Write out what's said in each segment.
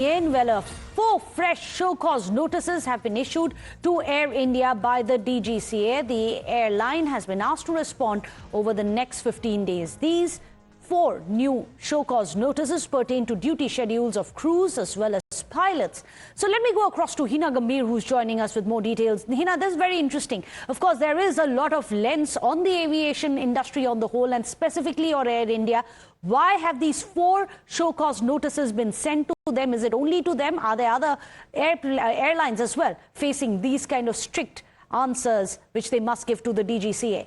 in, well, 4 fresh show-cause notices have been issued to Air India by the DGCA. The airline has been asked to respond over the next 15 days. These 4 new show-cause notices pertain to duty schedules of crews as well as pilots. So let me go across to Hina Gambhir, who's joining us with more details. Hina, this is very interesting. Of course, there is a lot of lens on the aviation industry on the whole, and specifically on Air India. Why have these 4 show-cause notices been sent to them? Is it only to them? Are there other airlines as well facing these kind of strict answers which they must give to the DGCA?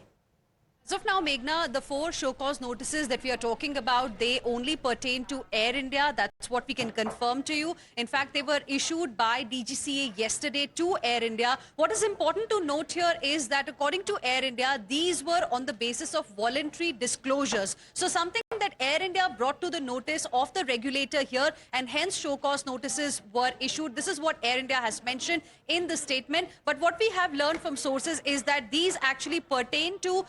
As of now, Meghna, the 4 show-cause notices that we are talking about, they only pertain to Air India. That's what we can confirm to you. In fact, they were issued by DGCA yesterday to Air India. What is important to note here is that according to Air India, these were on the basis of voluntary disclosures. So something that Air India brought to the notice of the regulator here, and hence show-cause notices were issued. This is what Air India has mentioned in the statement. But what we have learned from sources is that these actually pertain to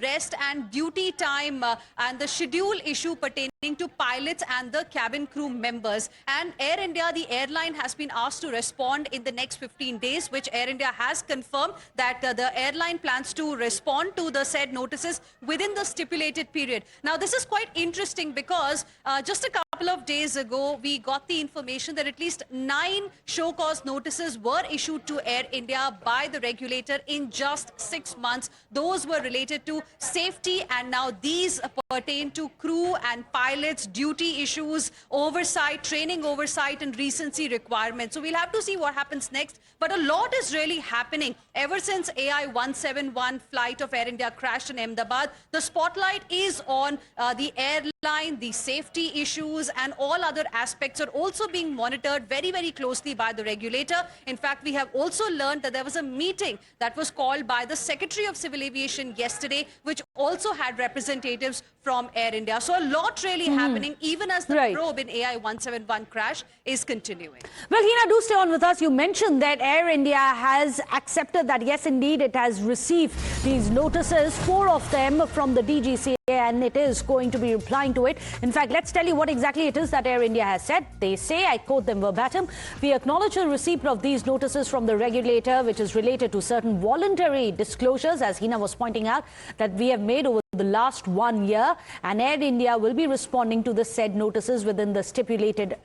rest and duty time and the schedule issue pertaining to pilots and the cabin crew members. And Air India, the airline, has been asked to respond in the next 15 days, which Air India has confirmed that the airline plans to respond to the said notices within the stipulated period. Now, this is quite interesting because just a couple of days ago, we got the information that at least 9 show-cause notices were issued to Air India by the regulator in just 6 months. Those were related to safety, and now these pertain to crew and pilots, duty issues, oversight, training oversight, and recency requirements. So we'll have to see what happens next. But a lot is really happening ever since AI 171 flight of Air India crashed in Ahmedabad. The spotlight is on the airline, the safety issues, and all other aspects are also being monitored very, very closely by the regulator. In fact, we have also learned that there was a meeting that was called by the Secretary of Civil Aviation yesterday, which also had representatives from Air India. So a lot really happening, even as the probe in AI 171 crash is continuing. Well, Hina, do stay on with us. You mentioned that Air India has accepted that, yes, indeed, it has received these notices, 4 of them from the DGCA, and it is going to be replying to it. In fact, let's tell you what exactly it is that Air India has said. They say, I quote them verbatim, "We acknowledge the receipt of these notices from the regulator, which is related to certain voluntary disclosures," as Hina was pointing out, that we have made over the last 1 year, and Air India will be responding to the said notices within the stipulated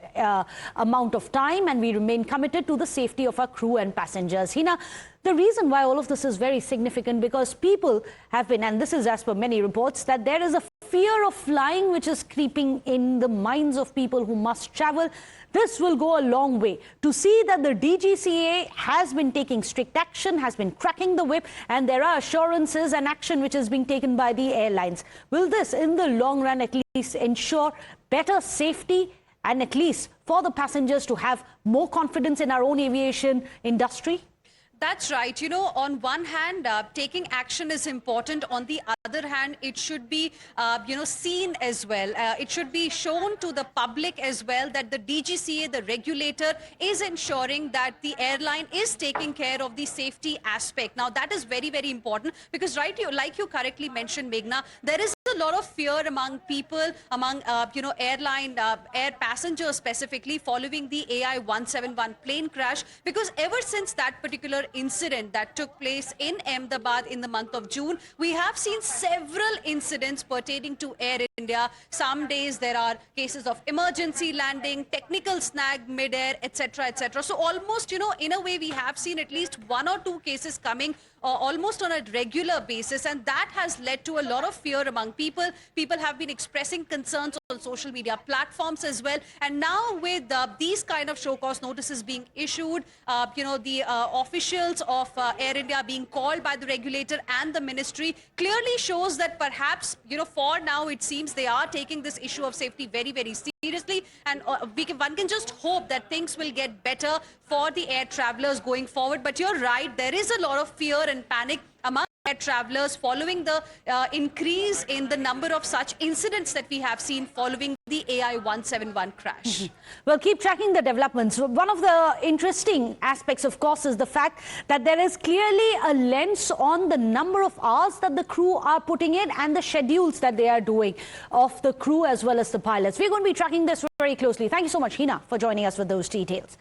amount of time, and we remain committed to the safety of our crew and passengers. Hina, the reason why all of this is very significant, because people have been, and this is as per many reports, that there is a fear of flying which is creeping in the minds of people who must travel. This will go a long way to see that the DGCA has been taking strict action, has been cracking the whip, and there are assurances and action which is being taken by the airlines. Will this, in the long run, at least ensure better safety and at least for the passengers to have more confidence in our own aviation industry? That's right. You know, on one hand, taking action is important. On the other hand, it should be, seen as well. It should be shown to the public as well that the DGCA, the regulator, is ensuring that the airline is taking care of the safety aspect. Now, that is very, very important because, right, like you correctly mentioned, Meghna, there is a lot of fear among people, among, air passengers specifically, following the AI 171 plane crash, because ever since that particular incident that took place in Ahmedabad in the month of June, we have seen several incidents pertaining to Air India. Some days there are cases of emergency landing, technical snag mid-air, etc., etc. So almost, in a way, we have seen at least 1 or 2 cases coming almost on a regular basis, and that has led to a lot of fear among people. People have been expressing concerns on social media platforms as well, and now with these kind of show-cause notices being issued, the officials of Air India being called by the regulator and the ministry clearly shows that perhaps, for now it seems they are taking this issue of safety very, very seriously, and one can just hope that things will get better for the air travelers going forward. But you're right, there is a lot of fear and panic among travelers following the increase in the number of such incidents that we have seen following the AI-171 crash. Well, keep tracking the developments. One of the interesting aspects, of course, is the fact that there is clearly a lens on the number of hours that the crew are putting in and the schedules that they are doing of the crew as well as the pilots. We're going to be tracking this very closely. Thank you so much, Hina, for joining us with those details.